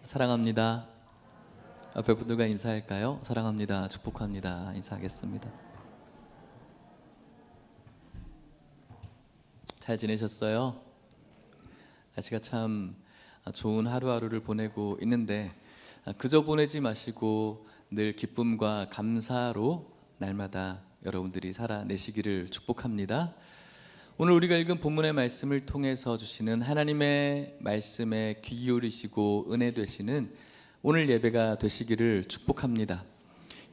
사랑합니다. 옆에 분들과 인사할까요? 사랑합니다. 축복합니다. 인사하겠습니다. 잘 지내셨어요? 날씨가 참 좋은 하루하루를 보내고 있는데 그저 보내지 마시고 늘 기쁨과 감사로 날마다 여러분들이 살아내시기를 축복합니다. 오늘 우리가 읽은 본문의 말씀을 통해서 주시는 하나님의 말씀에 귀 기울이시고 은혜 되시는 오늘 예배가 되시기를 축복합니다.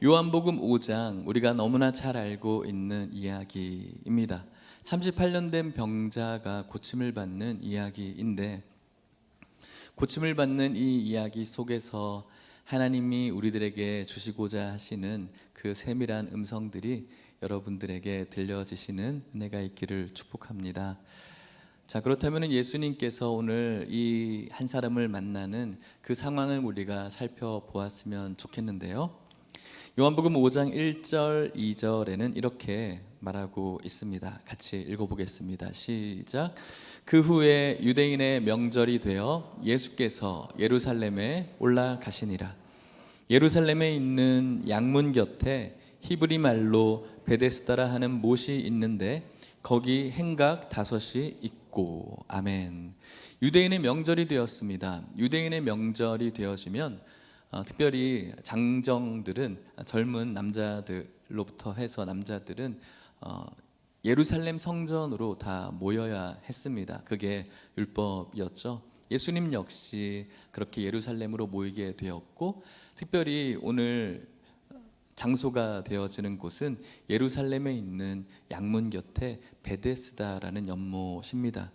요한복음 5장, 우리가 너무나 잘 알고 있는 이야기입니다. 38년 된 병자가 고침을 받는 이야기인데, 고침을 받는 이 이야기 속에서 하나님이 우리들에게 주시고자 하시는 그 세밀한 음성들이 여러분들에게 들려지시는 은혜가 있기를 축복합니다. 자, 그렇다면 예수님께서 오늘 이 한 사람을 만나는 그 상황을 우리가 살펴보았으면 좋겠는데요. 요한복음 5장 1절 2절에는 이렇게 말하고 있습니다. 같이 읽어보겠습니다. 시작. 그 후에 유대인의 명절이 되어 예수께서 예루살렘에 올라가시니라. 예루살렘에 있는 양문 곁에 히브리 말로 베데스다라 하는 못이 있는데 거기 행각 5이 있고. 아멘. 유대인의 명절이 되었습니다. 유대인의 명절이 되어지면 특별히 장정들은, 젊은 남자들로부터 해서 남자들은 예루살렘 성전으로 다 모여야 했습니다. 그게 율법이었죠. 예수님 역시 그렇게 예루살렘으로 모이게 되었고, 특별히 오늘 장소가 되어지는 곳은 예루살렘에 있는 양문 곁에 베데스다라는 연못입니다.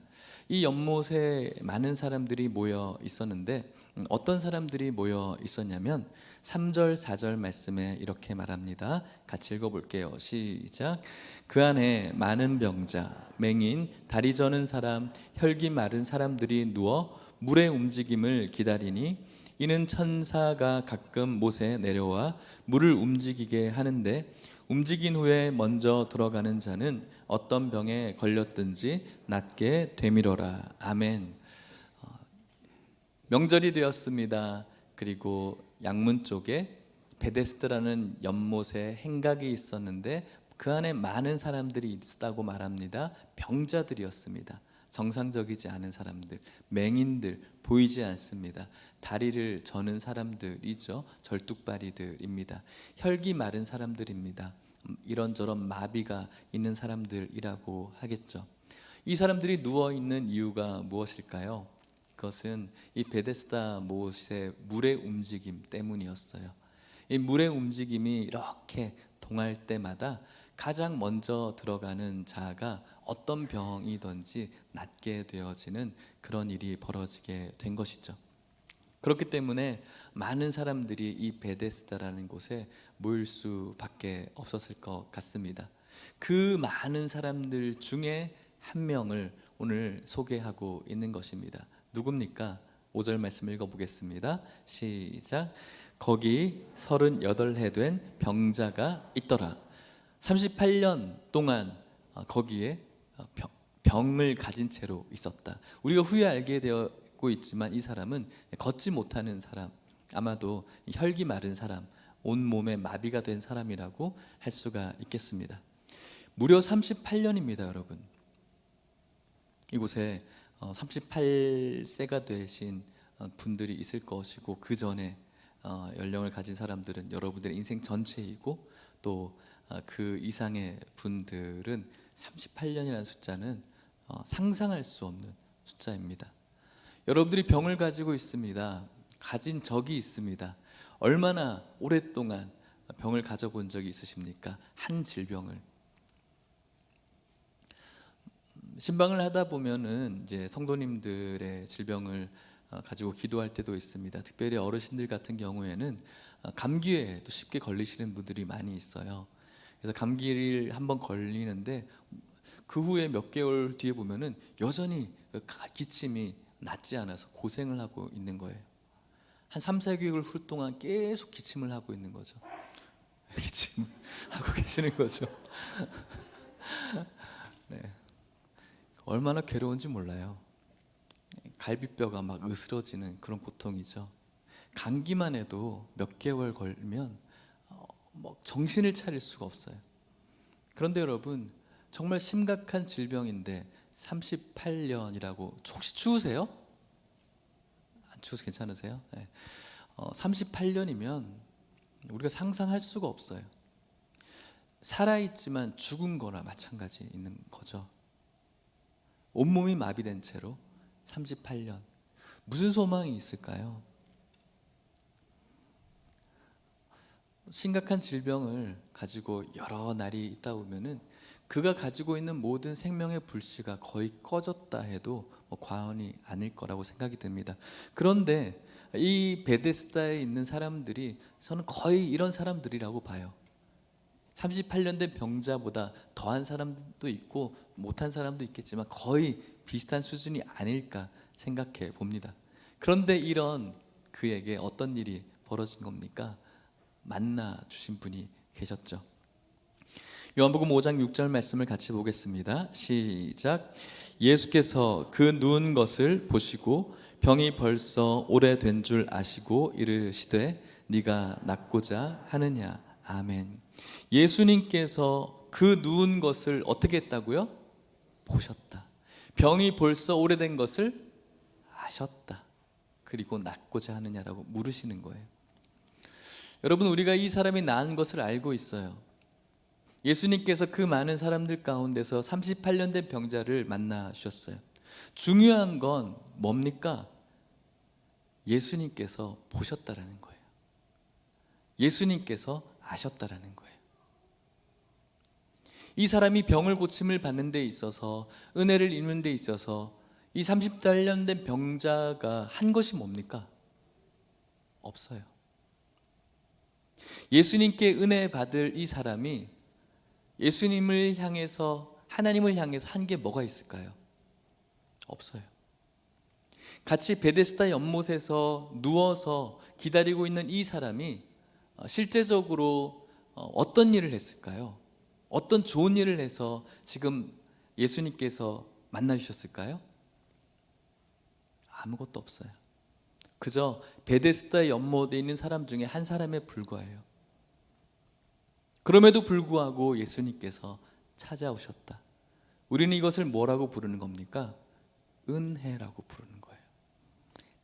이 연못에 많은 사람들이 모여 있었는데 어떤 사람들이 모여 있었냐면 3절 4절 말씀에 이렇게 말합니다. 같이 읽어볼게요. 시작. 그 안에 많은 병자, 맹인, 다리 저는 사람, 혈기 마른 사람들이 누워 물의 움직임을 기다리니 이는 천사가 가끔 못에 내려와 물을 움직이게 하는데 움직인 후에 먼저 들어가는 자는 어떤 병에 걸렸든지 낫게 되밀어라. 아멘. 명절이 되었습니다. 그리고 양문 쪽에 베데스다라는 연못에 행각이 있었는데 그 안에 많은 사람들이 있다고 말합니다. 병자들이었습니다. 정상적이지 않은 사람들, 맹인들, 보이지 않습니다. 다리를 저는 사람들이죠. 절뚝발이들입니다. 혈기 마른 사람들입니다. 이런저런 마비가 있는 사람들이라고 하겠죠. 이 사람들이 누워있는 이유가 무엇일까요? 그것은 이 베데스다 못의 물의 움직임 때문이었어요. 이 물의 움직임이 이렇게 동할 때마다 가장 먼저 들어가는 자가 어떤 병이든지 낫게 되어지는 그런 일이 벌어지게 된 것이죠. 그렇기 때문에 많은 사람들이 이 베데스다라는 곳에 모일 수밖에 없었을 것 같습니다. 그 많은 사람들 중에 한 명을 오늘 소개하고 있는 것입니다. 누굽니까? 5절 말씀 읽어보겠습니다. 시작. 거기 38해 된 병자가 있더라. 38년 동안 거기에 병을 가진 채로 있었다. 우리가 후에 알게 되고 있지만 이 사람은 걷지 못하는 사람, 아마도 혈기 마른 사람, 온몸에 마비가 된 사람이라고 할 수가 있겠습니다. 무려 38년입니다, 여러분. 이곳에 38세가 되신 분들이 있을 것이고, 그 전에 연령을 가진 사람들은 여러분들의 인생 전체이고, 또 그 이상의 분들은 38년이라는 숫자는 상상할 수 없는 숫자입니다. 여러분들이 병을 가지고 있습니다. 가진 적이 있습니다. 얼마나 오랫동안 병을 가져본 적이 있으십니까? 한 질병을. 신방을 하다 보면은 이제 성도님들의 질병을 가지고 기도할 때도 있습니다. 특별히 어르신들 같은 경우에는 감기에 또 쉽게 걸리시는 분들이 많이 있어요. 그래서 감기를 한번 걸리는데 그 후에 몇 개월 뒤에 보면은 여전히 기침이 낫지 않아서 고생을 하고 있는 거예요. 한 3, 4개월 동안 계속 기침을 하고 있는 거죠. 기침을 하고 계시는 거죠. 네. 얼마나 괴로운지 몰라요. 갈비뼈가 막 으스러지는 그런 고통이죠. 감기만 해도 몇 개월 걸리면 뭐 정신을 차릴 수가 없어요. 그런데 여러분, 정말 심각한 질병인데 38년이라고, 혹시 추우세요? 안 추워서 괜찮으세요? 네. 38년이면 우리가 상상할 수가 없어요. 살아있지만 죽은 거나 마찬가지 있는 거죠. 온몸이 마비된 채로 38년. 무슨 소망이 있을까요? 심각한 질병을 가지고 여러 날이 있다 보면은 그가 가지고 있는 모든 생명의 불씨가 거의 꺼졌다 해도 과언이 아닐 거라고 생각이 듭니다. 그런데 이 베데스다에 있는 사람들이 저는 거의 이런 사람들이라고 봐요. 38년 된 병자보다 더한 사람도 있고 못한 사람도 있겠지만 거의 비슷한 수준이 아닐까 생각해 봅니다. 그런데 이런 그에게 어떤 일이 벌어진 겁니까? 만나 주신 분이 계셨죠. 요한복음 5장 6절 말씀을 같이 보겠습니다. 시작. 예수께서 그 누운 것을 보시고 병이 벌써 오래된 줄 아시고 이르시되 네가 낫고자 하느냐. 아멘. 예수님께서 그 누운 것을 어떻게 했다고요? 보셨다. 병이 벌써 오래된 것을 아셨다. 그리고 낫고자 하느냐라고 물으시는 거예요. 여러분, 우리가 이 사람이 나은 것을 알고 있어요. 예수님께서 그 많은 사람들 가운데서 38년 된 병자를 만나셨어요. 중요한 건 뭡니까? 예수님께서 보셨다라는 거예요. 예수님께서 아셨다라는 거예요. 이 사람이 병을 고침을 받는 데 있어서, 은혜를 입는 데 있어서 이 38년 된 병자가 한 것이 뭡니까? 없어요. 예수님께 은혜 받을 이 사람이 예수님을 향해서, 하나님을 향해서 한 게 뭐가 있을까요? 없어요. 같이 베데스다 연못에서 누워서 기다리고 있는 이 사람이 실제적으로 어떤 일을 했을까요? 어떤 좋은 일을 해서 지금 예수님께서 만나주셨을까요? 아무것도 없어요. 그저 베데스다 연못에 있는 사람 중에 한 사람에 불과해요. 그럼에도 불구하고 예수님께서 찾아오셨다. 우리는 이것을 뭐라고 부르는 겁니까? 은혜라고 부르는 거예요.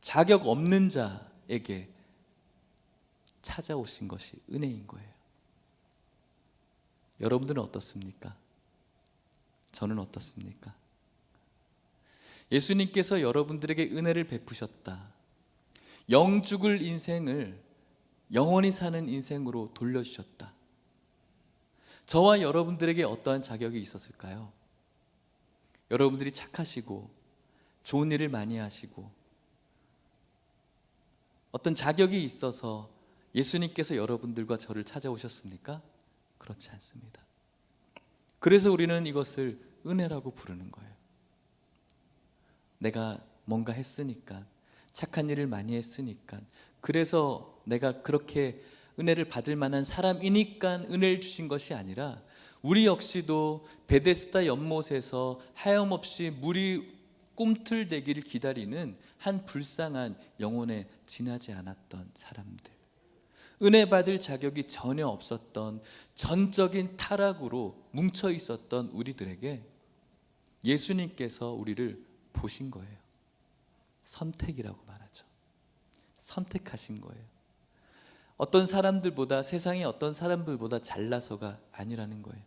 자격 없는 자에게 찾아오신 것이 은혜인 거예요. 여러분들은 어떻습니까? 저는 어떻습니까? 예수님께서 여러분들에게 은혜를 베푸셨다. 영 죽을 인생을 영원히 사는 인생으로 돌려주셨다. 저와 여러분들에게 어떠한 자격이 있었을까요? 여러분들이 착하시고 좋은 일을 많이 하시고 어떤 자격이 있어서 예수님께서 여러분들과 저를 찾아오셨습니까? 그렇지 않습니다. 그래서 우리는 이것을 은혜라고 부르는 거예요. 내가 뭔가 했으니까, 착한 일을 많이 했으니까, 그래서 내가 그렇게 은혜를 받을 만한 사람이니까 은혜를 주신 것이 아니라 우리 역시도 베데스다 연못에서 하염없이 물이 꿈틀대기를 기다리는 한 불쌍한 영혼에 지나지 않았던 사람들, 은혜 받을 자격이 전혀 없었던 전적인 타락으로 뭉쳐 있었던 우리들에게 예수님께서 우리를 보신 거예요. 선택이라고 말하죠. 선택하신 거예요. 어떤 사람들보다, 세상의 어떤 사람들보다 잘나서가 아니라는 거예요.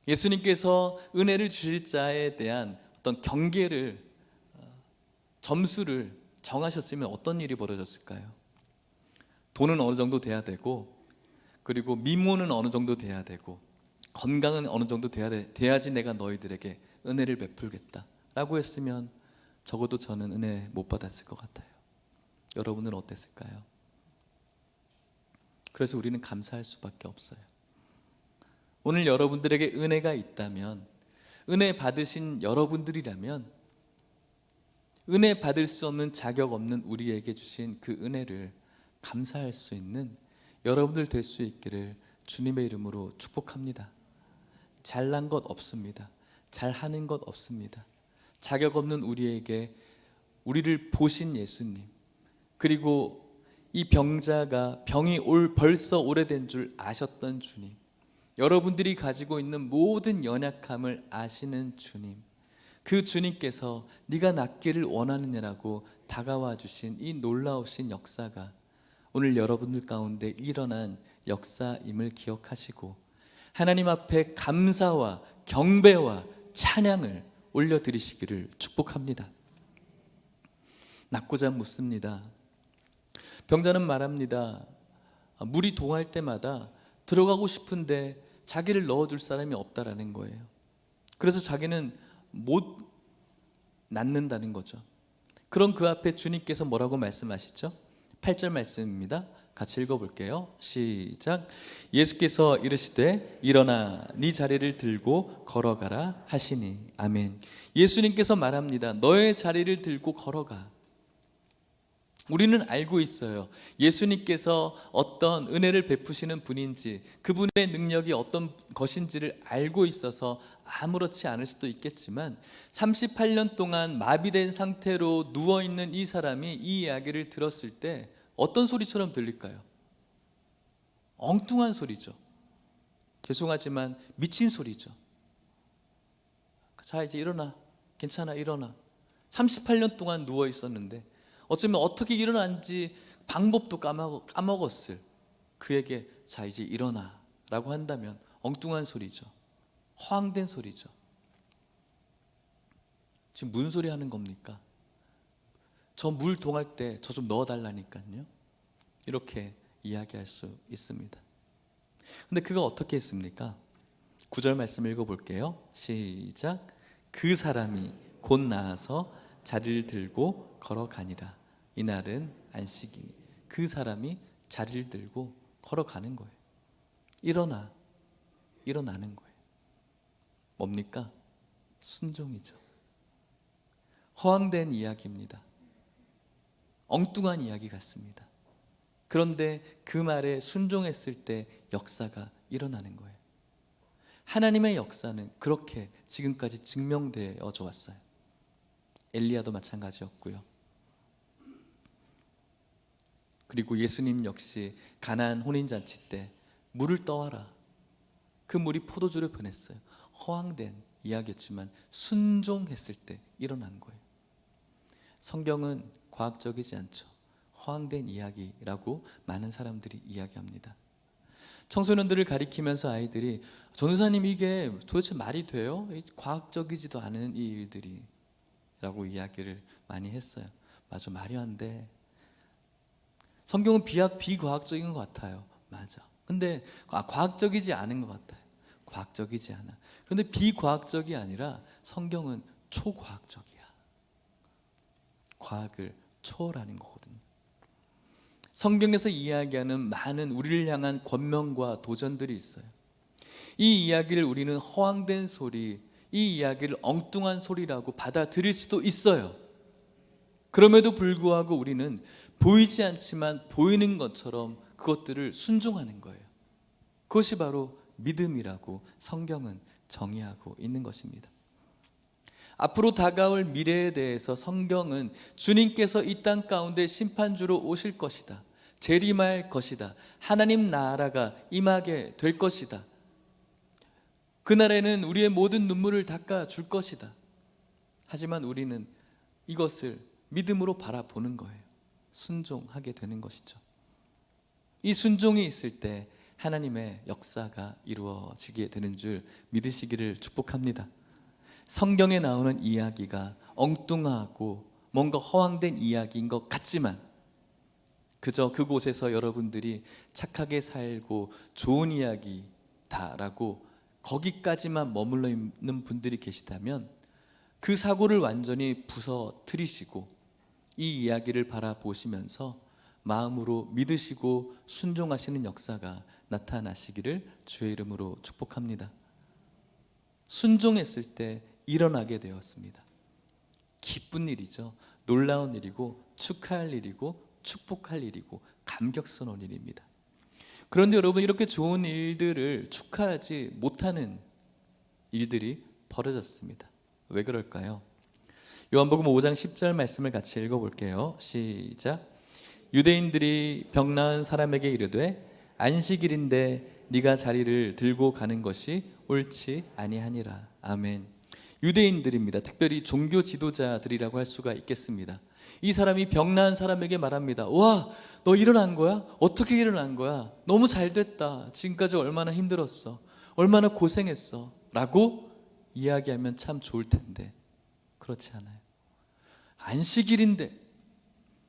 예수님께서 은혜를 주실 자에 대한 어떤 경계를, 점수를 정하셨으면 어떤 일이 벌어졌을까요? 돈은 어느 정도 돼야 되고, 그리고 미모는 어느 정도 돼야 되고, 건강은 어느 정도 돼야지 내가 너희들에게 은혜를 베풀겠다 라고 했으면 적어도 저는 은혜 못 받았을 것 같아요. 여러분은 어땠을까요? 그래서 우리는 감사할 수밖에 없어요. 오늘 여러분들에게 은혜가 있다면, 은혜 받으신 여러분들이라면 은혜 받을 수 없는 자격 없는 우리에게 주신 그 은혜를 감사할 수 있는 여러분들 될 수 있기를 주님의 이름으로 축복합니다. 잘난 것 없습니다. 잘하는 것 없습니다. 자격 없는 우리에게 우리를 보신 예수님, 그리고 이 병자가 병이 벌써 오래된 줄 아셨던 주님, 여러분들이 가지고 있는 모든 연약함을 아시는 주님, 그 주님께서 네가 낫기를 원하느냐라고 다가와 주신 이 놀라우신 역사가 오늘 여러분들 가운데 일어난 역사임을 기억하시고 하나님 앞에 감사와 경배와 찬양을 올려드리시기를 축복합니다. 낫고자 묻습니다. 병자는 말합니다. 물이 동할 때마다 들어가고 싶은데 자기를 넣어줄 사람이 없다라는 거예요. 그래서 자기는 못 낫는다는 거죠. 그런 그 앞에 주님께서 뭐라고 말씀하시죠? 8절 말씀입니다. 같이 읽어볼게요. 시작. 예수께서 이르시되 일어나 네 자리를 들고 걸어가라 하시니. 아멘. 예수님께서 말합니다. 너의 자리를 들고 걸어가. 우리는 알고 있어요. 예수님께서 어떤 은혜를 베푸시는 분인지, 그분의 능력이 어떤 것인지를 알고 있어서 아무렇지 않을 수도 있겠지만 38년 동안 마비된 상태로 누워있는 이 사람이 이 이야기를 들었을 때 어떤 소리처럼 들릴까요? 엉뚱한 소리죠. 죄송하지만 미친 소리죠. 자, 이제 일어나. 괜찮아, 일어나. 38년 동안 누워 있었는데 어쩌면 어떻게 일어난지 방법도 까먹었을 그에게 자, 이제 일어나 라고 한다면 엉뚱한 소리죠. 허황된 소리죠. 지금 무슨 소리 하는 겁니까? 저 물 동할 때 저 좀 넣어달라니까요. 이렇게 이야기할 수 있습니다. 근데 그가 어떻게 했습니까? 9절 말씀 읽어볼게요. 시작. 그 사람이 곧 나아서 자리를 들고 걸어가니라. 이날은 안식이니. 그 사람이 자리를 들고 걸어가는 거예요. 일어나는 거예요. 뭡니까? 순종이죠. 허황된 이야기입니다. 엉뚱한 이야기 같습니다. 그런데 그 말에 순종했을 때 역사가 일어나는 거예요. 하나님의 역사는 그렇게 지금까지 증명되어져 왔어요. 엘리야도 마찬가지였고요. 그리고 예수님 역시 가나안 혼인잔치 때 물을 떠와라. 그 물이 포도주로 변했어요. 허황된 이야기였지만 순종했을 때 일어난 거예요. 성경은 과학적이지 않죠. 허황된 이야기라고 많은 사람들이 이야기합니다. 청소년들을 가리키면서 아이들이 전도사님 이게 도대체 말이 돼요? 과학적이지도 않은 이 일들이 라고 이야기를 많이 했어요. 맞아, 말이 안 돼. 성경은 비과학적인 것 같아요. 맞아. 근데 과학적이지 않은 것 같아요. 과학적이지 않아. 그런데 비과학적이 아니라 성경은 초과학적이야. 과학을 초월하는 거거든요. 성경에서 이야기하는 많은 우리를 향한 권면과 도전들이 있어요. 이 이야기를 우리는 허황된 소리, 이 이야기를 엉뚱한 소리라고 받아들일 수도 있어요. 그럼에도 불구하고 우리는 보이지 않지만 보이는 것처럼 그것들을 순종하는 거예요. 그것이 바로 믿음이라고 성경은 정의하고 있는 것입니다. 앞으로 다가올 미래에 대해서 성경은 주님께서 이 땅 가운데 심판주로 오실 것이다. 재림할 것이다. 하나님 나라가 임하게 될 것이다. 그날에는 우리의 모든 눈물을 닦아줄 것이다. 하지만 우리는 이것을 믿음으로 바라보는 거예요. 순종하게 되는 것이죠. 이 순종이 있을 때 하나님의 역사가 이루어지게 되는 줄 믿으시기를 축복합니다. 성경에 나오는 이야기가 엉뚱하고 뭔가 허황된 이야기인 것 같지만 그저 그곳에서 여러분들이 착하게 살고 좋은 이야기다라고 거기까지만 머물러 있는 분들이 계시다면 그 사고를 완전히 부서뜨리시고 이 이야기를 바라보시면서 마음으로 믿으시고 순종하시는 역사가 나타나시기를 주의 이름으로 축복합니다. 순종했을 때 일어나게 되었습니다. 기쁜 일이죠. 놀라운 일이고 축하할 일이고 축복할 일이고 감격스러운 일입니다. 그런데 여러분, 이렇게 좋은 일들을 축하하지 못하는 일들이 벌어졌습니다. 왜 그럴까요? 요한복음 5장 10절 말씀을 같이 읽어볼게요. 시작. 유대인들이 병 나은 사람에게 이르되 안식일인데 네가 자리를 들고 가는 것이 옳지 아니하니라. 아멘. 유대인들입니다. 특별히 종교 지도자들이라고 할 수가 있겠습니다. 이 사람이 병 나은 사람에게 말합니다. 와, 너 일어난 거야? 어떻게 일어난 거야? 너무 잘 됐다. 지금까지 얼마나 힘들었어. 얼마나 고생했어. 라고 이야기하면 참 좋을 텐데 그렇지 않아요. 안식일인데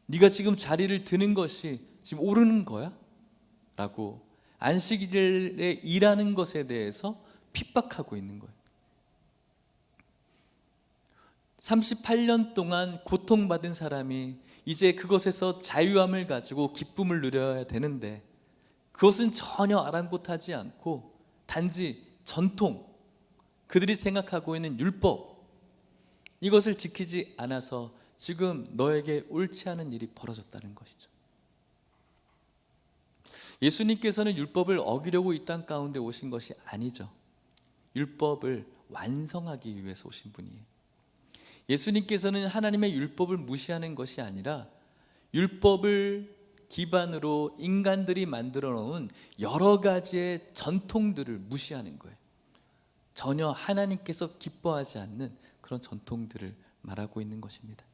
네가 지금 자리를 드는 것이 지금 옳은 거야? 라고 안식일에 일하는 것에 대해서 핍박하고 있는 거예요. 38년 동안 고통받은 사람이 이제 그것에서 자유함을 가지고 기쁨을 누려야 되는데 그것은 전혀 아랑곳하지 않고 단지 전통, 그들이 생각하고 있는 율법, 이것을 지키지 않아서 지금 너에게 옳지 않은 일이 벌어졌다는 것이죠. 예수님께서는 율법을 어기려고 이 땅 가운데 오신 것이 아니죠. 율법을 완성하기 위해서 오신 분이에요. 예수님께서는 하나님의 율법을 무시하는 것이 아니라 율법을 기반으로 인간들이 만들어 놓은 여러 가지의 전통들을 무시하는 거예요. 전혀 하나님께서 기뻐하지 않는 그런 전통들을 말하고 있는 것입니다.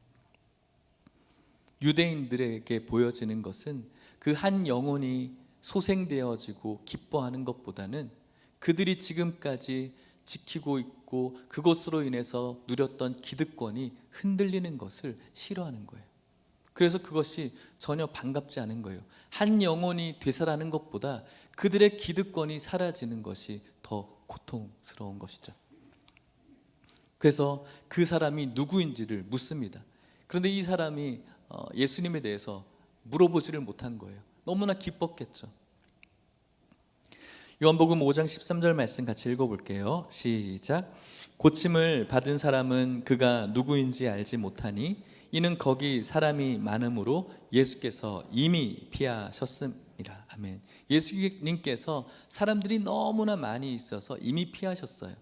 유대인들에게 보여지는 것은 그 한 영혼이 소생되어지고 기뻐하는 것보다는 그들이 지금까지 지키고 있고 그것으로 인해서 누렸던 기득권이 흔들리는 것을 싫어하는 거예요. 그래서 그것이 전혀 반갑지 않은 거예요. 한 영혼이 되살아나는 것보다 그들의 기득권이 사라지는 것이 더 고통스러운 것이죠. 그래서 그 사람이 누구인지를 묻습니다. 그런데 이 사람이 예수님에 대해서 물어보지를 못한 거예요. 너무나 기뻤겠죠. 요한복음 5장 13절 말씀 같이 읽어볼게요. 시작. 고침을 받은 사람은 그가 누구인지 알지 못하니 이는 거기 사람이 많음으로 예수께서 이미 피하셨음이라. 아멘. 예수님께서 사람들이 너무나 많이 있어서 이미 피하셨어요.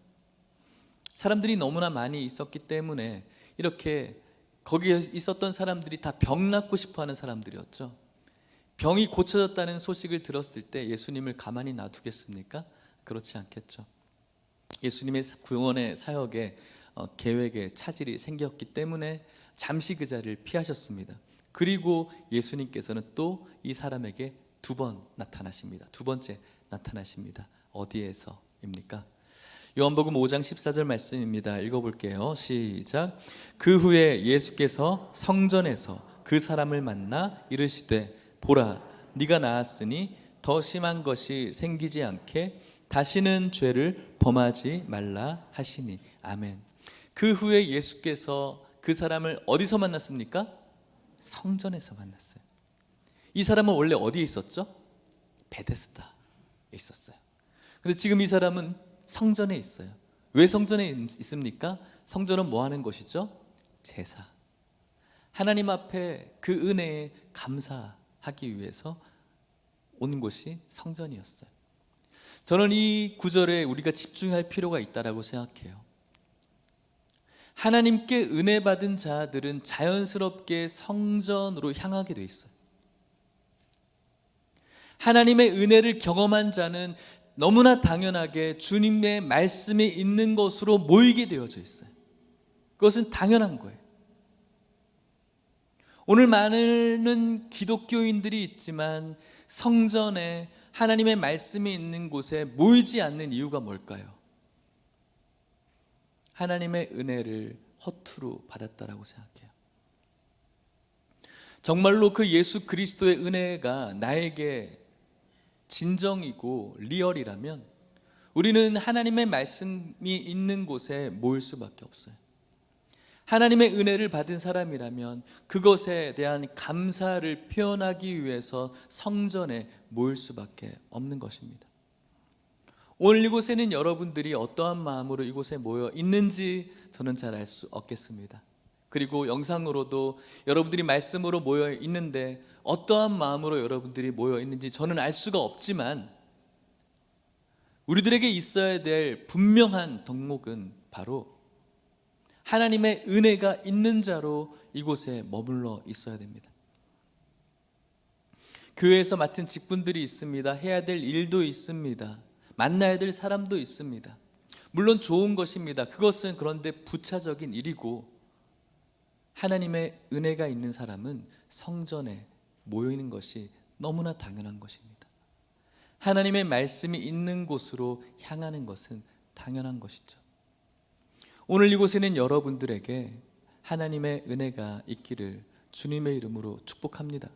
사람들이 너무나 많이 있었기 때문에 이렇게 거기에 있었던 사람들이 다 병 낫고 싶어하는 사람들이었죠. 병이 고쳐졌다는 소식을 들었을 때 예수님을 가만히 놔두겠습니까? 그렇지 않겠죠. 예수님의 구원의 사역에 계획에 차질이 생겼기 때문에 잠시 그 자리를 피하셨습니다. 그리고 예수님께서는 또 이 사람에게 두 번 나타나십니다. 두 번째 나타나십니다. 어디에서입니까? 요한복음 5장 14절 말씀입니다. 읽어볼게요. 시작. 그 후에 예수께서 성전에서 그 사람을 만나 이르시되 보라, 네가 나았으니 더 심한 것이 생기지 않게 다시는 죄를 범하지 말라 하시니. 아멘. 그 후에 예수께서 그 사람을 어디서 만났습니까? 성전에서 만났어요. 이 사람은 원래 어디에 있었죠? 베데스다에 있었어요. 근데 지금 이 사람은 성전에 있어요. 왜 성전에 있습니까? 성전은 뭐 하는 곳이죠? 제사. 하나님 앞에 그 은혜에 감사하기 위해서 온 곳이 성전이었어요. 저는 이 구절에 우리가 집중할 필요가 있다고 생각해요. 하나님께 은혜 받은 자들은 자연스럽게 성전으로 향하게 돼 있어요. 하나님의 은혜를 경험한 자는 너무나 당연하게 주님의 말씀이 있는 곳으로 모이게 되어져 있어요. 그것은 당연한 거예요. 오늘 많은 기독교인들이 있지만 성전에 하나님의 말씀이 있는 곳에 모이지 않는 이유가 뭘까요? 하나님의 은혜를 허투루 받았다라고 생각해요. 정말로 그 예수 그리스도의 은혜가 나에게 진정이고 리얼이라면 우리는 하나님의 말씀이 있는 곳에 모일 수밖에 없어요. 하나님의 은혜를 받은 사람이라면 그것에 대한 감사를 표현하기 위해서 성전에 모일 수밖에 없는 것입니다. 오늘 이곳에는 여러분들이 어떠한 마음으로 이곳에 모여 있는지 저는 잘 알 수 없겠습니다. 그리고 영상으로도 여러분들이 말씀으로 모여 있는데 어떠한 마음으로 여러분들이 모여 있는지 저는 알 수가 없지만 우리들에게 있어야 될 분명한 덕목은 바로 하나님의 은혜가 있는 자로 이곳에 머물러 있어야 됩니다. 교회에서 맡은 직분들이 있습니다. 해야 될 일도 있습니다. 만나야 될 사람도 있습니다. 물론 좋은 것입니다. 그것은 그런데 부차적인 일이고, 하나님의 은혜가 있는 사람은 성전에 모이는 것이 너무나 당연한 것입니다. 하나님의 말씀이 있는 곳으로 향하는 것은 당연한 것이죠. 오늘 이곳에는 여러분들에게 하나님의 은혜가 있기를 주님의 이름으로 축복합니다.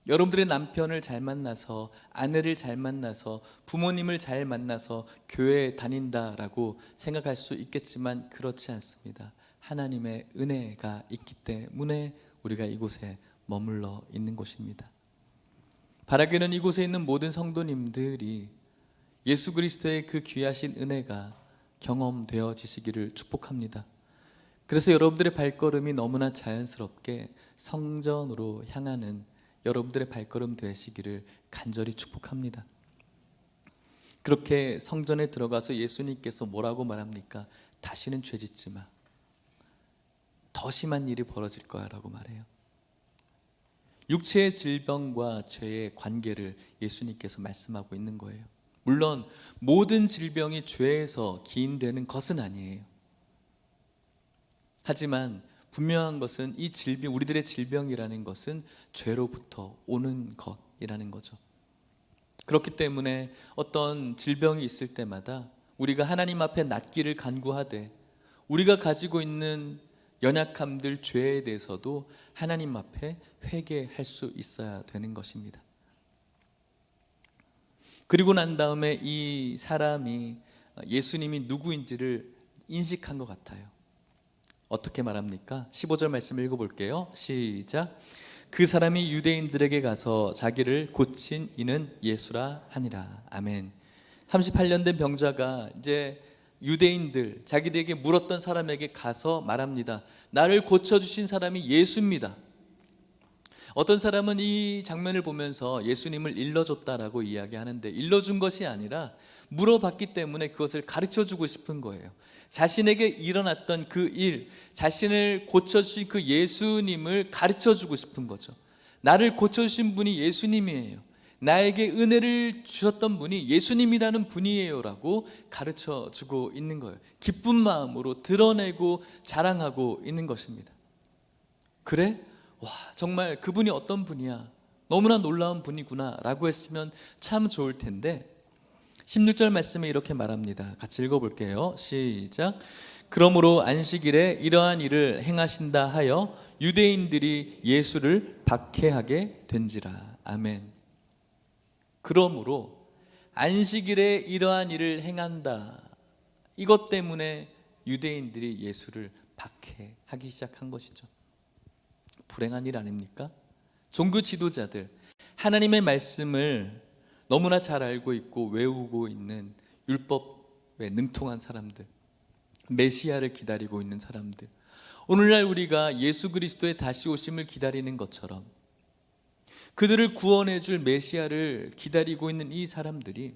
여러분들의 남편을 잘 만나서, 아내를 잘 만나서, 부모님을 잘 만나서 교회에 다닌다라고 생각할 수 있겠지만 그렇지 않습니다. 하나님의 은혜가 있기 때문에 우리가 이곳에 머물러 있는 곳입니다. 바라기는 이곳에 있는 모든 성도님들이 예수 그리스도의 그 귀하신 은혜가 경험되어지시기를 축복합니다. 그래서 여러분들의 발걸음이 너무나 자연스럽게 성전으로 향하는 여러분들의 발걸음 되시기를 간절히 축복합니다. 그렇게 성전에 들어가서 예수님께서 뭐라고 말합니까? 다시는 죄 짓지 마. 더 심한 일이 벌어질 거야 라고 말해요. 육체의 질병과 죄의 관계를 예수님께서 말씀하고 있는 거예요. 물론 모든 질병이 죄에서 기인되는 것은 아니에요. 하지만 분명한 것은 이 질병, 우리들의 질병이라는 것은 죄로부터 오는 것이라는 거죠. 그렇기 때문에 어떤 질병이 있을 때마다 우리가 하나님 앞에 낫기를 간구하되, 우리가 가지고 있는 연약함들, 죄에 대해서도 하나님 앞에 회개할 수 있어야 되는 것입니다. 그리고 난 다음에 이 사람이 예수님이 누구인지를 인식한 것 같아요. 어떻게 말합니까? 15절 말씀 읽어볼게요. 시작. 그 사람이 유대인들에게 가서 자기를 고친 이는 예수라 하니라. 아멘. 38년 된 병자가 이제 유대인들, 자기들에게 물었던 사람에게 가서 말합니다. 나를 고쳐주신 사람이 예수입니다. 어떤 사람은 이 장면을 보면서 예수님을 일러줬다라고 이야기하는데, 일러준 것이 아니라 물어봤기 때문에 그것을 가르쳐주고 싶은 거예요. 자신에게 일어났던 그 일, 자신을 고쳐주신 그 예수님을 가르쳐주고 싶은 거죠. 나를 고쳐주신 분이 예수님이에요. 나에게 은혜를 주셨던 분이 예수님이라는 분이에요 라고 가르쳐주고 있는 거예요. 기쁜 마음으로 드러내고 자랑하고 있는 것입니다. 그래? 와, 정말 그분이 어떤 분이야, 너무나 놀라운 분이구나 라고 했으면 참 좋을 텐데, 16절 말씀에 이렇게 말합니다. 같이 읽어볼게요. 시작. 그러므로 안식일에 이러한 일을 행하신다 하여 유대인들이 예수를 박해하게 된지라. 아멘. 그러므로 안식일에 이러한 일을 행한다, 이것 때문에 유대인들이 예수를 박해하기 시작한 것이죠. 불행한 일 아닙니까? 종교 지도자들, 하나님의 말씀을 너무나 잘 알고 있고 외우고 있는 율법에 능통한 사람들, 메시아를 기다리고 있는 사람들, 오늘날 우리가 예수 그리스도의 다시 오심을 기다리는 것처럼 그들을 구원해 줄 메시아를 기다리고 있는 이 사람들이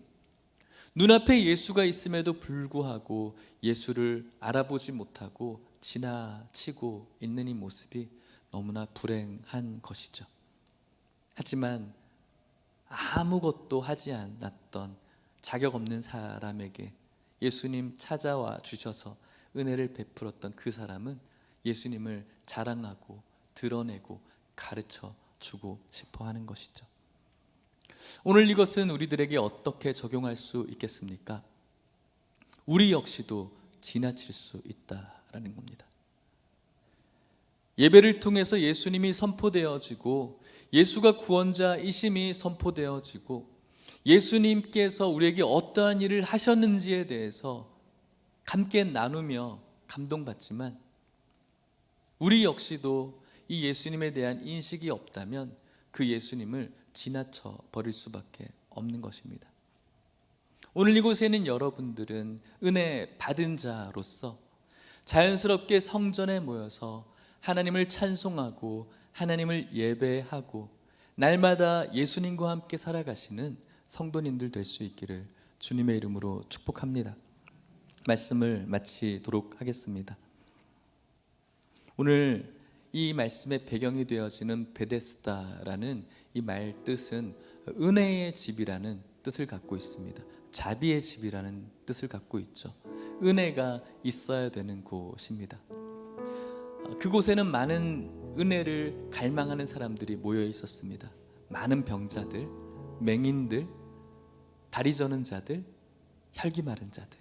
눈앞에 예수가 있음에도 불구하고 예수를 알아보지 못하고 지나치고 있는 이 모습이 너무나 불행한 것이죠. 하지만 아무것도 하지 않았던 자격 없는 사람에게 예수님 찾아와 주셔서 은혜를 베풀었던 그 사람은 예수님을 자랑하고 드러내고 가르쳐 주고 싶어 하는 것이죠. 오늘 이것은 우리들에게 어떻게 적용할 수 있겠습니까? 우리 역시도 지나칠 수 있다라는 겁니다. 예배를 통해서 예수님이 선포되어지고, 예수가 구원자이심이 선포되어지고, 예수님께서 우리에게 어떠한 일을 하셨는지에 대해서 함께 나누며 감동받지만, 우리 역시도 이 예수님에 대한 인식이 없다면 그 예수님을 지나쳐 버릴 수밖에 없는 것입니다. 오늘 이곳에는 여러분들은 은혜 받은 자로서 자연스럽게 성전에 모여서 하나님을 찬송하고 하나님을 예배하고 날마다 예수님과 함께 살아가시는 성도님들 될 수 있기를 주님의 이름으로 축복합니다. 말씀을 마치도록 하겠습니다. 오늘 이 말씀의 배경이 되어지는 베데스다라는 이 말 뜻은 은혜의 집이라는 뜻을 갖고 있습니다. 자비의 집이라는 뜻을 갖고 있죠. 은혜가 있어야 되는 곳입니다. 그곳에는 많은 은혜를 갈망하는 사람들이 모여 있었습니다. 많은 병자들, 맹인들, 다리 저는 자들, 혈기 마른 자들.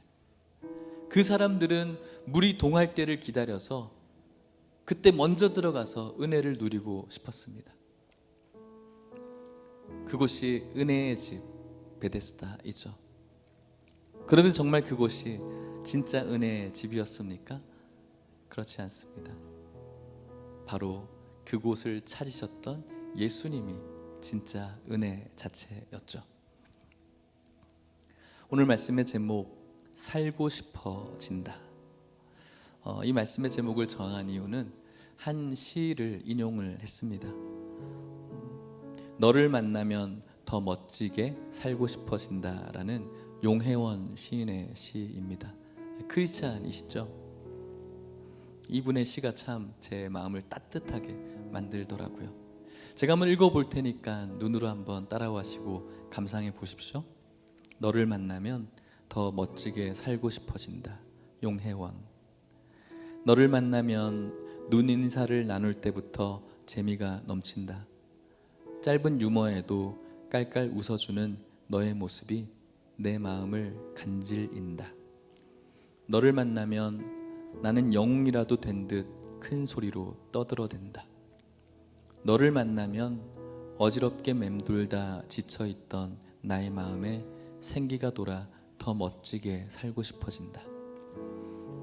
그 사람들은 물이 동할 때를 기다려서 그때 먼저 들어가서 은혜를 누리고 싶었습니다. 그곳이 은혜의 집 베데스다이죠. 그런데 정말 그곳이 진짜 은혜의 집이었습니까? 그렇지 않습니다. 바로 그곳을 찾으셨던 예수님이 진짜 은혜 자체였죠. 오늘 말씀의 제목, 살고 싶어진다. 이 말씀의 제목을 정한 이유는 한 시를 인용을 했습니다. 너를 만나면 더 멋지게 살고 싶어진다라는 용혜원 시인의 시입니다. 크리스찬이시죠? 이분의 시가 참 제 마음을 따뜻하게 만들더라고요. 제가 한번 읽어볼 테니까 눈으로 한번 따라하시고 감상해 보십시오. 너를 만나면 더 멋지게 살고 싶어진다. 용혜원. 너를 만나면 눈 인사를 나눌 때부터 재미가 넘친다. 짧은 유머에도 깔깔 웃어주는 너의 모습이 내 마음을 간질인다. 너를 만나면 나는 영웅이라도 된 듯 큰 소리로 떠들어댄다. 너를 만나면 어지럽게 맴돌다 지쳐있던 나의 마음에 생기가 돌아 더 멋지게 살고 싶어진다.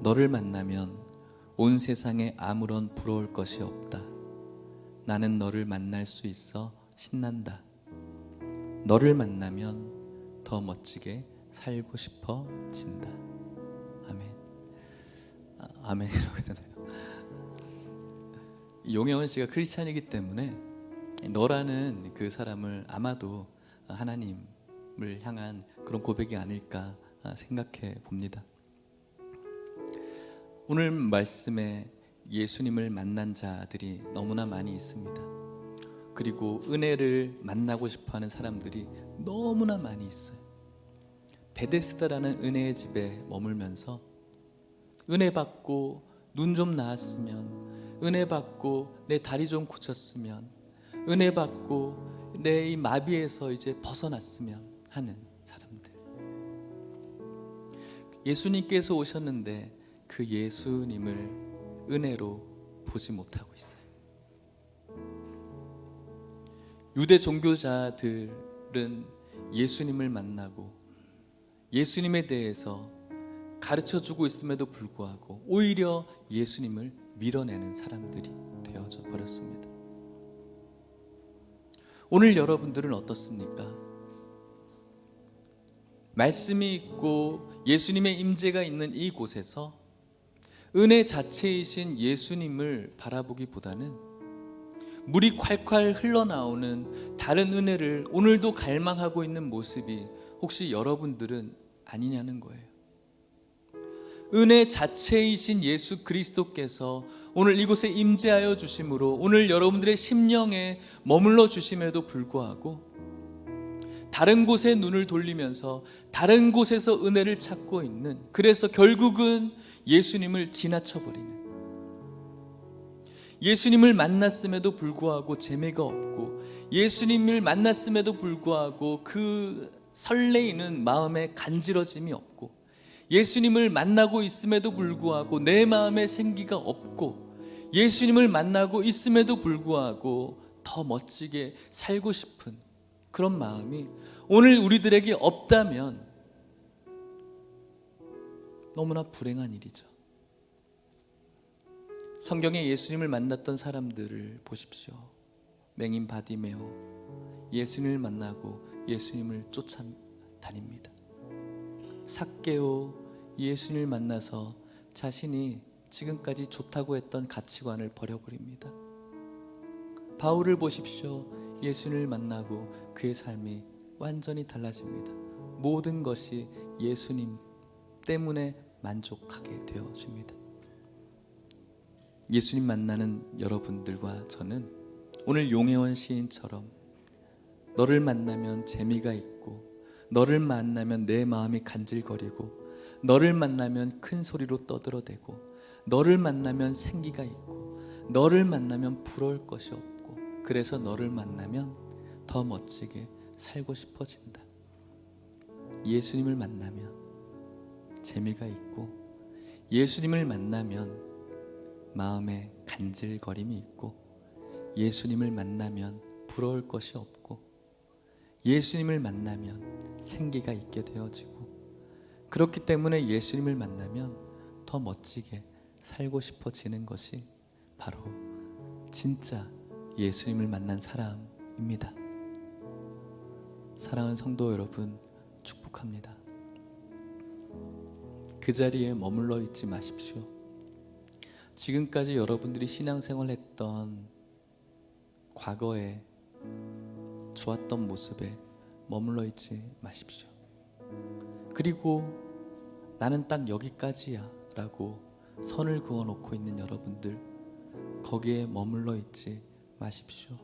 너를 만나면 온 세상에 아무런 부러울 것이 없다. 나는 너를 만날 수 있어 신난다. 너를 만나면 더 멋지게 살고 싶어진다. 아멘. 아멘이라고 해야 되나요? 용혜원 씨가 크리스찬이기 때문에 너라는 그 사람을 아마도 하나님을 향한 그런 고백이 아닐까 생각해 봅니다. 오늘 말씀에 예수님을 만난 자들이 너무나 많이 있습니다. 그리고 은혜를 만나고 싶어하는 사람들이 너무나 많이 있어요. 베데스다라는 은혜의 집에 머물면서 은혜 받고 눈 좀 나았으면, 은혜 받고 내 다리 좀 고쳤으면, 은혜 받고 내 이 마비에서 이제 벗어났으면 하는 사람들. 예수님께서 오셨는데 그 예수님을 은혜로 보지 못하고 있어요. 유대 종교자들은 예수님을 만나고 예수님에 대해서 가르쳐주고 있음에도 불구하고 오히려 예수님을 밀어내는 사람들이 되어져 버렸습니다. 오늘 여러분들은 어떻습니까? 말씀이 있고 예수님의 임재가 있는 이곳에서 은혜 자체이신 예수님을 바라보기보다는 물이 콸콸 흘러나오는 다른 은혜를 오늘도 갈망하고 있는 모습이 혹시 여러분들은 아니냐는 거예요. 은혜 자체이신 예수 그리스도께서 오늘 이곳에 임재하여 주심으로 오늘 여러분들의 심령에 머물러 주심에도 불구하고 다른 곳에 눈을 돌리면서 다른 곳에서 은혜를 찾고 있는, 그래서 결국은 예수님을 지나쳐버리는, 예수님을 만났음에도 불구하고 재미가 없고 예수님을 만났음에도 불구하고 그 설레이는 마음에 간지러짐이 없고 예수님을 만나고 있음에도 불구하고 내 마음에 생기가 없고 예수님을 만나고 있음에도 불구하고 더 멋지게 살고 싶은 그런 마음이 오늘 우리들에게 없다면 너무나 불행한 일이죠. 성경에 예수님을 만났던 사람들을 보십시오. 맹인 바디메오, 예수님을 만나고 예수님을 쫓아다닙니다. 삭개오, 예수님을 만나서 자신이 지금까지 좋다고 했던 가치관을 버려버립니다. 바울을 보십시오. 예수님을 만나고 그의 삶이 완전히 달라집니다. 모든 것이 예수님 때문에 만족하게 되어집니다. 예수님 만나는 여러분들과 저는 오늘 용혜원 시인처럼 너를 만나면 재미가 있고, 너를 만나면 내 마음이 간질거리고, 너를 만나면 큰 소리로 떠들어대고, 너를 만나면 생기가 있고, 너를 만나면 부러울 것이 없고, 그래서 너를 만나면 더 멋지게 살고 싶어진다. 예수님을 만나면 재미가 있고, 예수님을 만나면 마음에 간질거림이 있고, 예수님을 만나면 부러울 것이 없고, 예수님을 만나면 생기가 있게 되어지고, 그렇기 때문에 예수님을 만나면 더 멋지게 살고 싶어지는 것이 바로 진짜 예수님을 만난 사람입니다. 사랑하는 성도 여러분, 축복합니다. 그 자리에 머물러 있지 마십시오. 지금까지 여러분들이 신앙생활 했던 과거에 좋았던 모습에 머물러 있지 마십시오. 그리고 나는 딱 여기까지야 라고 선을 그어놓고 있는 여러분들, 거기에 머물러 있지 마십시오.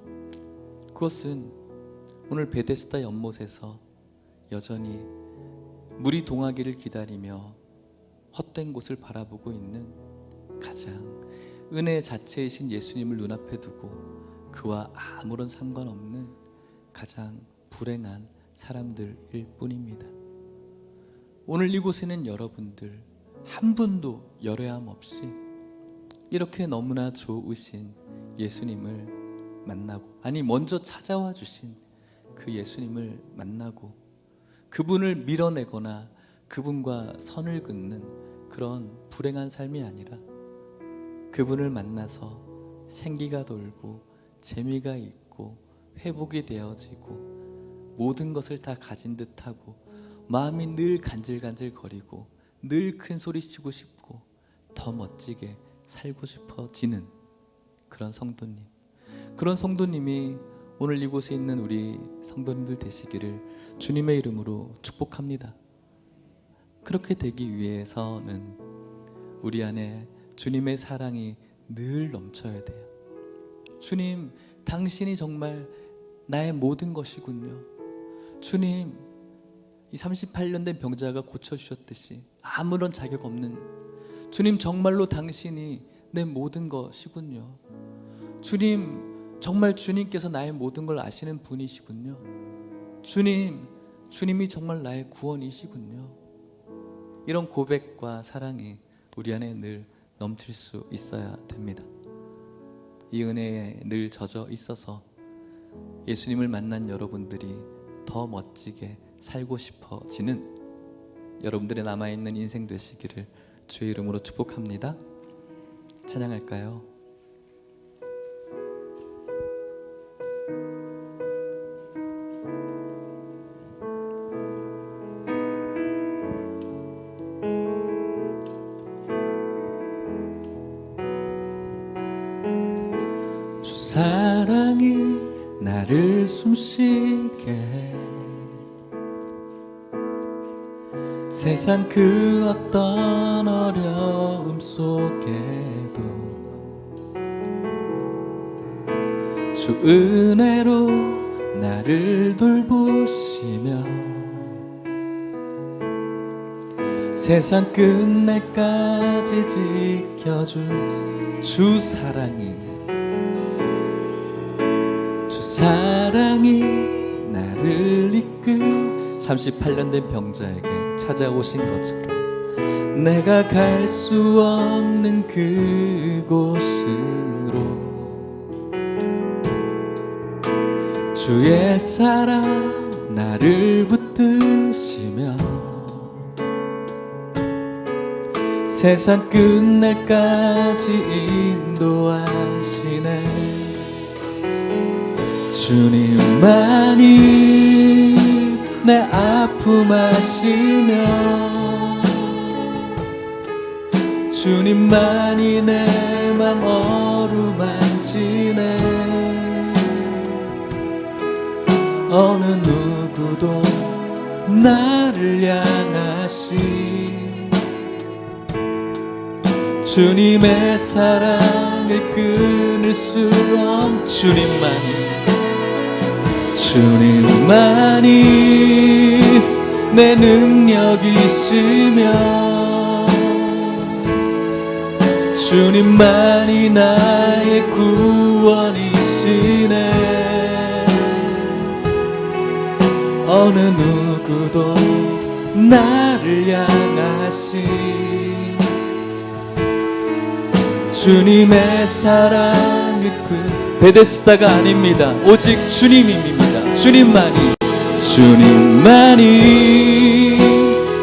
그것은 오늘 베데스다 연못에서 여전히 물이 동하기를 기다리며 헛된 곳을 바라보고 있는 가장 은혜 자체이신 예수님을 눈앞에 두고 그와 아무런 상관없는 가장 불행한 사람들일 뿐입니다. 오늘 이곳에는 여러분들 한 분도 열애함 없이 이렇게 너무나 좋으신 예수님을 만나고, 아니 먼저 찾아와 주신 그 예수님을 만나고 그분을 밀어내거나 그분과 선을 긋는 그런 불행한 삶이 아니라 그분을 만나서 생기가 돌고 재미가 있고 회복이 되어지고 모든 것을 다 가진 듯하고 마음이 늘 간질간질거리고 늘 큰 소리 치고 싶고 더 멋지게 살고 싶어지는 그런 성도님, 그런 성도님이 오늘 이곳에 있는 우리 성도님들 되시기를 주님의 이름으로 축복합니다. 그렇게 되기 위해서는 우리 안에 주님의 사랑이 늘 넘쳐야 돼요. 주님, 당신이 정말 나의 모든 것이군요. 주님, 이 38년 된 병자가 고쳐주셨듯이 아무런 자격 없는 주님, 정말로 당신이 내 모든 것이군요. 주님, 정말 주님께서 나의 모든 걸 아시는 분이시군요. 주님, 주님이 정말 나의 구원이시군요. 이런 고백과 사랑이 우리 안에 늘 넘칠 수 있어야 됩니다. 이 은혜에 늘 젖어 있어서 예수님을 만난 여러분들이 더 멋지게 살고 싶어지는 여러분들의 남아있는 인생 되시기를 주의 이름으로 축복합니다. 찬양할까요? 주 사랑이 나를 숨쉬게 해 세상 그 어떤 어려움 속에도 주 은혜로 나를 돌보시며 세상 끝날까지 지켜줄 주 사랑이 나를 이끌 38년 된 병자에게 찾아오신 것처럼 내가 갈 수 없는 그곳으로 주의 사랑 나를 붙드시며 세상 끝날까지 인도하시네. 주님만이 내 아픔 아시며 주님만이 내 맘 어루만지네. 어느 누구도 나를 향하시 주님의 사랑 사랑을 끊을 수 없는 주님만이 내 능력이시며 주님만이 나의 구원이시네. 어느 누구도 나를 향하신 주님의 사랑을 베데스다가 아닙니다. 오직 주님입니다. 주님만이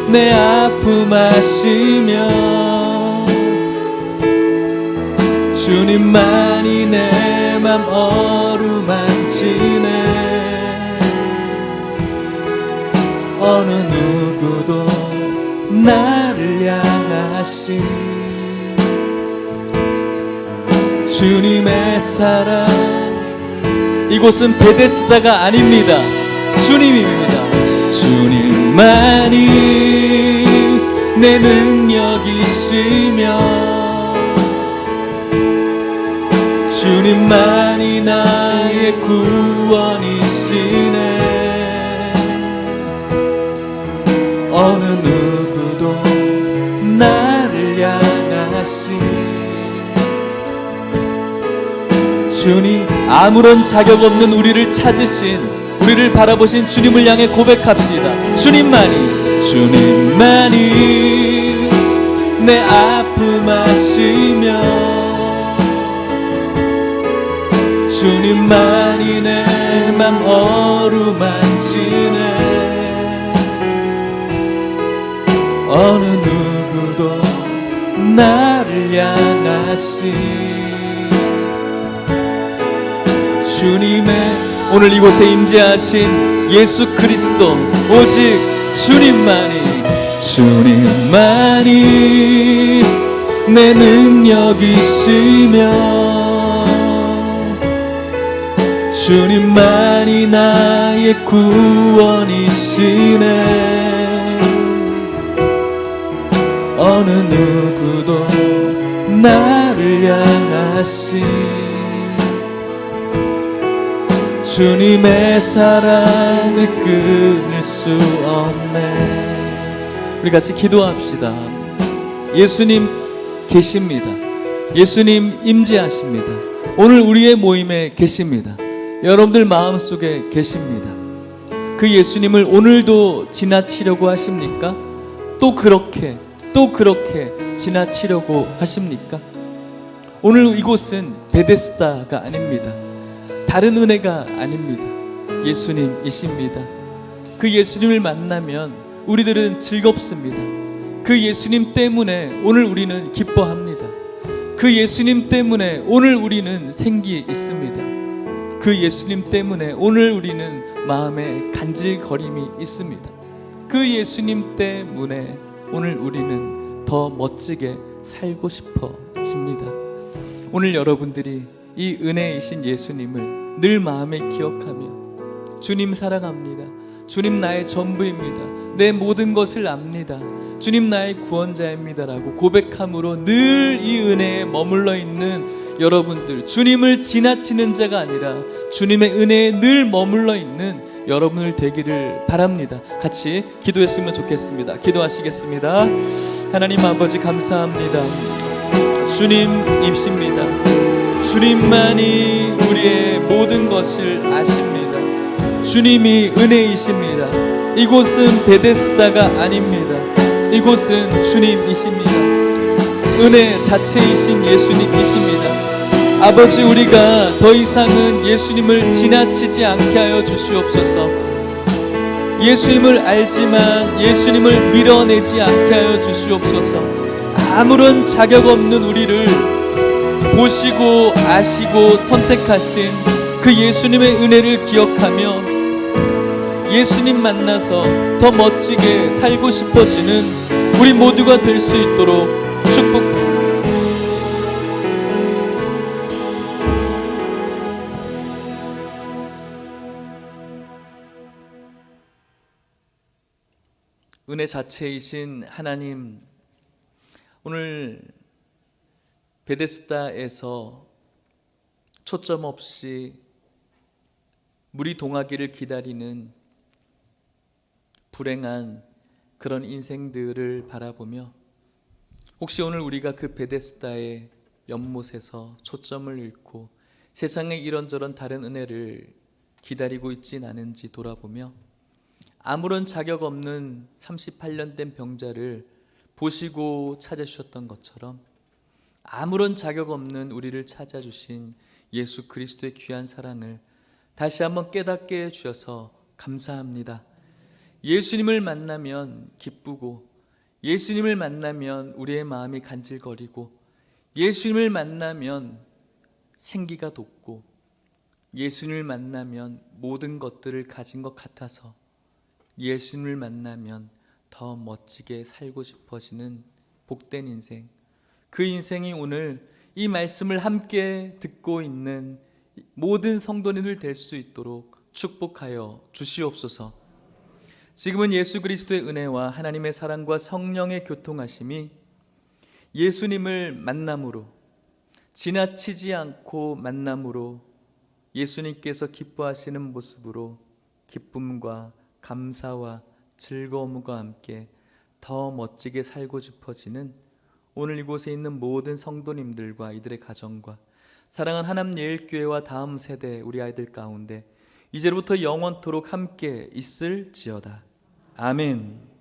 내 아픔 아시며 주님만이 내 맘 어루만지네. 어느 누구도 나를 향하신 주님의 사랑. 이곳은 베데스다가 아닙니다. 주님입니다. 주님만이 내 능력이시며 주님만이 나의 구원이시네. 어느 누구도 나를 향하신 주님, 아무런 자격 없는 우리를 찾으신, 우리를 바라보신 주님을 향해 고백합시다. 주님만이 내 아픔 아시며 주님만이 내 맘 어루만지네. 어느 누구도 나를 향하신 주님의, 오늘 이곳에 임재하신 예수 그리스도, 오직 주님만이 내 능력이시며 주님만이 나의 구원이시네. 어느 누구도 나를 향하신 주님의 사랑을 끊을 수 없네. 우리 같이 기도합시다. 예수님 계십니다. 예수님 임재하십니다. 오늘 우리의 모임에 계십니다. 여러분들 마음속에 계십니다. 그 예수님을 오늘도 지나치려고 하십니까? 또 그렇게 지나치려고 하십니까? 오늘 이곳은 베데스다가 아닙니다. 다른 은혜가 아닙니다. 예수님이십니다. 그 예수님을 만나면 우리들은 즐겁습니다. 그 예수님 때문에 오늘 우리는 기뻐합니다. 그 예수님 때문에 오늘 우리는 생기 있습니다. 그 예수님 때문에 오늘 우리는 마음에 간질거림이 있습니다. 그 예수님 때문에 오늘 우리는 더 멋지게 살고 싶어집니다. 오늘 여러분들이 이 은혜이신 예수님을 늘 마음에 기억하며 주님 사랑합니다. 주님 나의 전부입니다. 내 모든 것을 압니다. 주님 나의 구원자입니다라고 고백함으로 늘 이 은혜에 머물러 있는 여러분들, 주님을 지나치는 자가 아니라 주님의 은혜에 늘 머물러 있는 여러분을 되기를 바랍니다. 같이 기도했으면 좋겠습니다. 기도하시겠습니다. 하나님 아버지 감사합니다. 주님이십니다. 주님만이 우리의 모든 것을 아십니다. 주님이 은혜이십니다. 이곳은 베데스다가 아닙니다. 이곳은 주님이십니다. 은혜 자체이신 예수님이십니다. 아버지, 우리가 더 이상은 예수님을 지나치지 않게 하여 주시옵소서. 예수님을 알지만 예수님을 밀어내지 않게 하여 주시옵소서. 아무런 자격 없는 우리를 보시고 아시고 선택하신 그 예수님의 은혜를 기억하며 예수님 만나서 더 멋지게 살고 싶어지는 우리 모두가 될 수 있도록 축복합니다. 은혜 자체이신 하나님, 오늘 베데스다에서 초점 없이 물이 동하기를 기다리는 불행한 그런 인생들을 바라보며 혹시 오늘 우리가 그 베데스다의 연못에서 초점을 잃고 세상에 이런저런 다른 은혜를 기다리고 있진 않은지 돌아보며 아무런 자격 없는 38년 된 병자를 보시고 찾아주셨던 것처럼 아무런 자격 없는 우리를 찾아주신 예수 그리스도의 귀한 사랑을 다시 한번 깨닫게 해주셔서 감사합니다. 예수님을 만나면 기쁘고 예수님을 만나면 우리의 마음이 간질거리고 예수님을 만나면 생기가 돋고 예수님을 만나면 모든 것들을 가진 것 같아서 예수님을 만나면 더 멋지게 살고 싶어지는 복된 인생, 그 인생이 오늘 이 말씀을 함께 듣고 있는 모든 성도님들 될 수 있도록 축복하여 주시옵소서. 지금은 예수 그리스도의 은혜와 하나님의 사랑과 성령의 교통하심이 예수님을 만남으로, 지나치지 않고 만남으로, 예수님께서 기뻐하시는 모습으로 기쁨과 감사와 즐거움과 함께 더 멋지게 살고 싶어지는 오늘 이곳에 있는 모든 성도님들과 이들의 가정과 사랑하는 하남 예일교회와 다음 세대 우리 아이들 가운데 이제부터 영원토록 함께 있을지어다. 아멘.